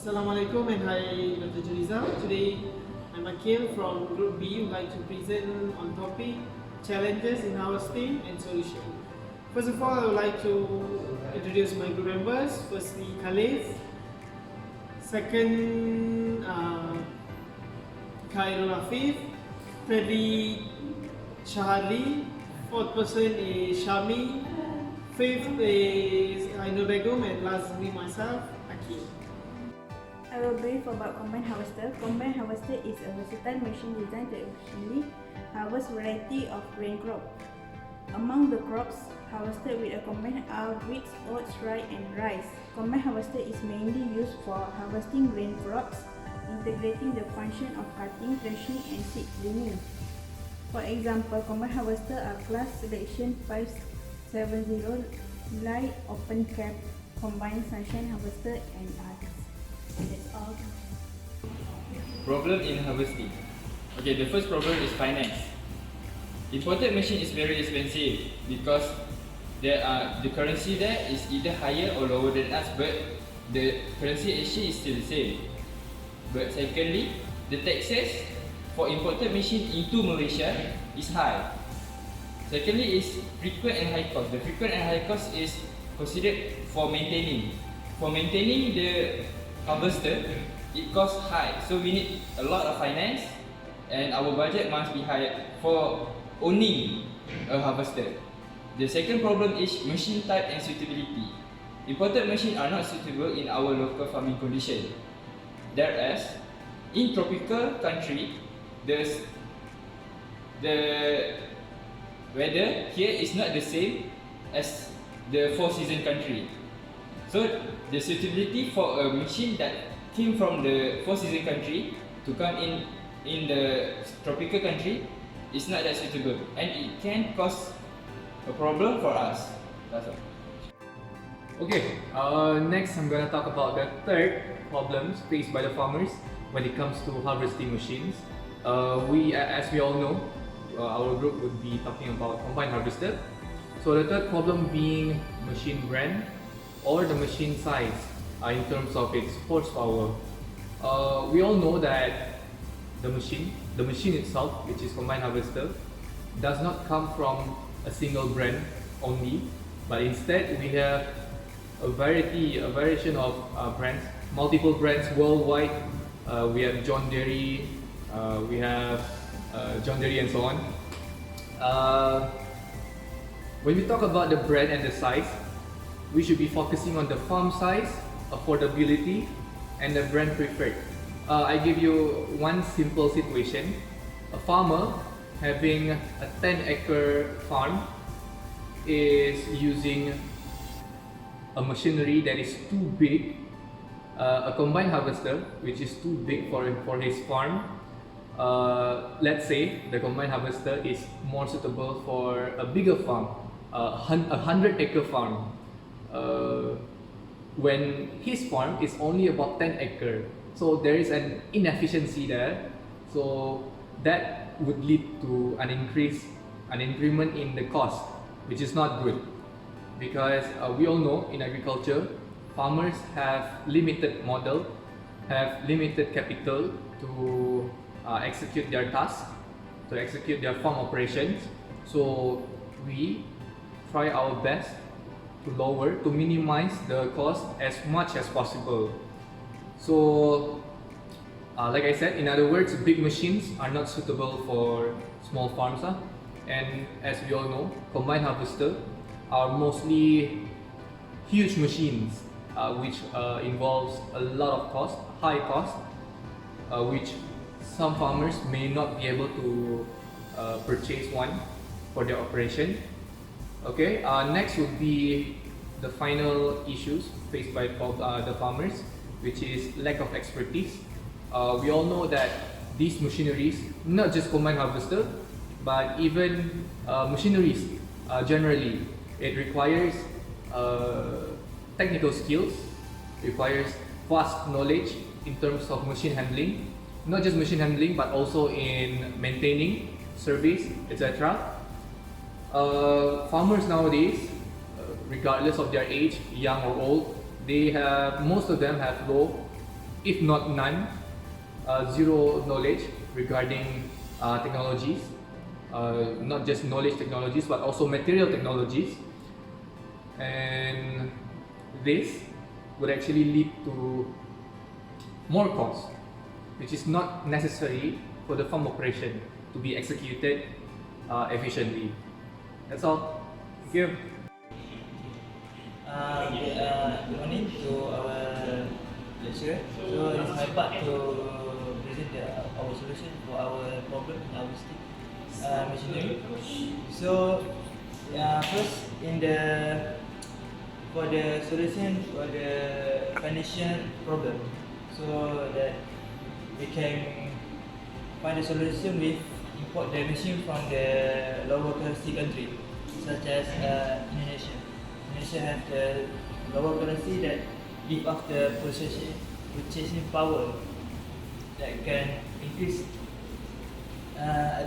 Assalamualaikum and hi Dr. Juriza. Today I'm Akil from Group B who would like to present on topic challenges in harvesting and solution. First of all, I would like to introduce my group members. Firstly, Khalif. Second, Khairul Afif. Thirdly, Shahadli. Fourth person is Shami. Fifth is Ainul Begum, and lastly myself, Akil. I will brief about combine harvester. Combine harvester is a versatile machine designed to efficiently harvest variety of grain crop. Among the crops harvested with a combine are wheat, oats, rye, and rice. Combine harvester is mainly used for harvesting grain crops, integrating the function of cutting, threshing, and seed cleaning. For example, combine harvester are class selection 570, light open cap, combine sunshine harvester, and others. That's all. Problem in harvesting. Okay, the first problem is finance. Imported machine is very expensive because the currency there is either higher or lower than us, but the currency exchange is still the same. But secondly, the taxes for imported machine into Malaysia is high. Secondly is frequent and high cost. The frequent and high cost is considered for maintaining. For maintaining the harvester, it costs high, so we need a lot of finance, and our budget must be high for owning a harvester. The second problem is machine type and suitability. Imported machines are not suitable in our local farming condition. Whereas in tropical country, the weather here is not the same as the four season country. So the suitability for a machine that came from the four season country to come in the tropical country is not that suitable, and it can cause a problem for us. That's all. Okay, next I'm gonna talk about the third problems faced by the farmers when it comes to harvesting machines. As we all know, our group would be talking about combine harvester. So the third problem being machine brand or the machine size in terms of its horsepower. We all know that the machine itself, which is combine harvester, does not come from a single brand only, but instead we have a variation of brands, multiple brands worldwide. We have John Deere, we have John Deere and so on. When we talk about the brand and the size, we should be focusing on the farm size, affordability, and the brand preferred. I give you one simple situation. A farmer having a 10-acre farm is using a machinery that is too big, a combine harvester which is too big for his farm. Let's say the combine harvester is more suitable for a bigger farm, a 100-acre farm. When his farm is only about 10 acres, so there is an inefficiency there, so that would lead to an increment in the cost, which is not good, because we all know in agriculture farmers have limited model, have limited capital to execute their tasks, to execute their farm operations. So we try our best to minimize the cost as much as possible. So like I said, in other words, big machines are not suitable for small farms, and as we all know, combine harvester are mostly huge machines which involves a lot of cost, high cost, which some farmers may not be able to purchase one for their operation. Okay, next would be the final issues faced by the farmers, which is lack of expertise. We all know that these machineries, not just combine harvester, but even machineries generally, it requires technical skills, requires vast knowledge in terms of machine handling, not just machine handling, but also in maintaining, service, etc. Farmers nowadays, regardless of their age, young or old, most of them have low if not none, zero knowledge regarding technologies, not just knowledge technologies but also material technologies, and this would actually lead to more cost, which is not necessary for the farm operation to be executed efficiently. That's all. Thank you. Good morning to our lecturer. So it's my part to present our solution for our problem in our stick machinery. So first for the solution for the financial problem, so that we can find a solution with import the machine from the lower currency country, such as Indonesia. Indonesia have the lower currency that give us the purchasing power that can increase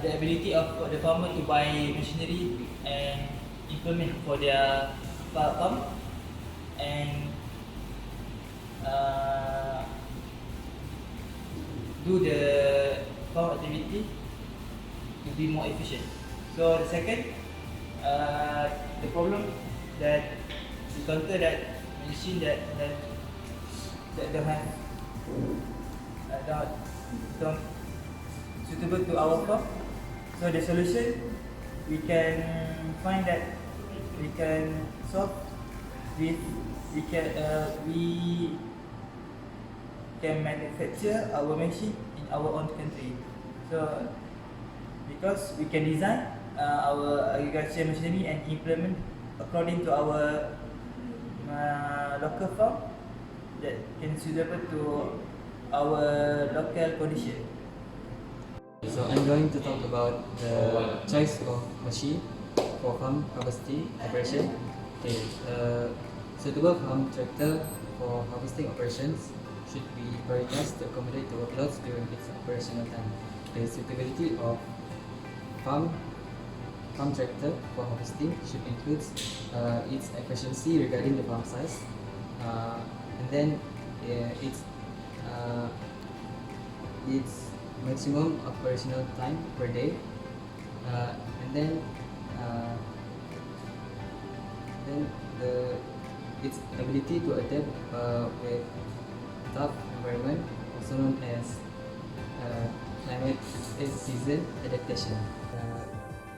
the ability of the farmer to buy machinery and implement for their farm, and do the farm activity to be more efficient. So the second, the problem that we encounter that machine that don't have don't suitable to our farm. So the solution we can find that we can solve with we can manufacture our machine in our own country. So because we can design our agriculture machinery and implement according to our local farm that can suitable to our local condition. So I'm going to talk about the choice of machine for farm harvesting operation. Okay, suitable farm tractor for harvesting operations should be prioritized to accommodate the workloads during its operational time. The suitability of farm tractor for harvesting should include its efficiency regarding the farm size, and then its maximum operational time per day, and then its ability to adapt with tough environment, also known as climate season adaptation.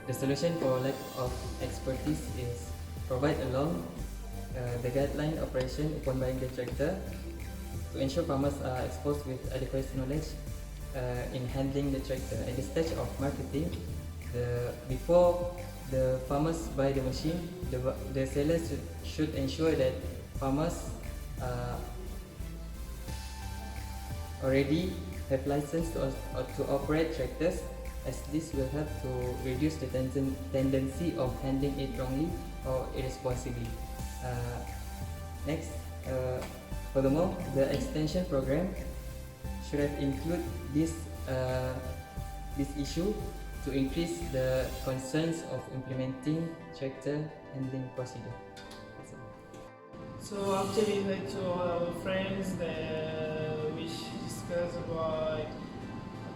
The solution for lack of expertise is provide along the guideline operation upon buying the tractor to ensure farmers are exposed with adequate knowledge in handling the tractor. At the stage of marketing, before the farmers buy the machine, the sellers should ensure that farmers already have license to operate tractors, as this will help to reduce the tendency of handling it wrongly or irresponsibly. Next, furthermore, the extension program should have included this issue to increase the concerns of implementing tractor handling procedure. So after we heard to all our friends which discuss about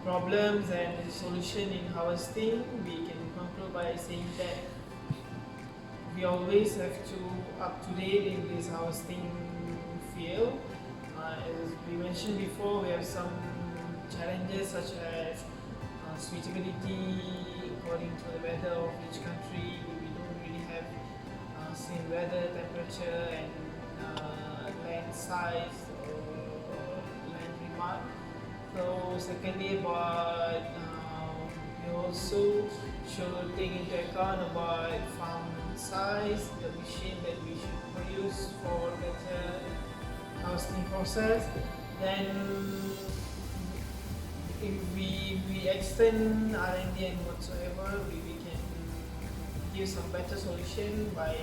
problems and the solution in harvesting, we can conclude by saying that we always have to up to date in this harvesting field. As we mentioned before, we have some challenges such as suitability according to the weather of each country. We don't really have same weather, temperature, and land size or land remark. So secondly, but we also should take into account about farm size, the machine that we should produce for better harvesting process. Then if we extend R&D and whatsoever, we can give some better solution by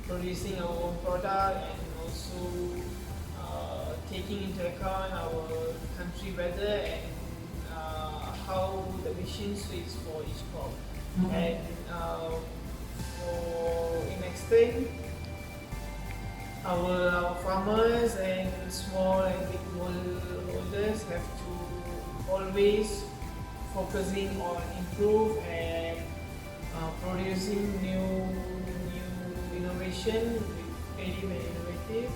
producing our own product and also taking into account our country weather and how the machine suits for each crop. And in extent, our farmers and small and big holders have to always focusing on improve and producing new innovation with very innovative,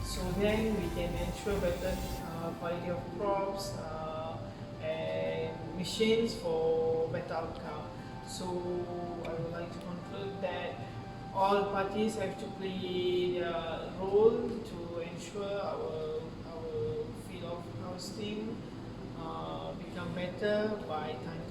so then we can ensure better quality of crops and machines for better outcome. So I would like to conclude that all parties have to play their role to ensure our field of harvesting become better by time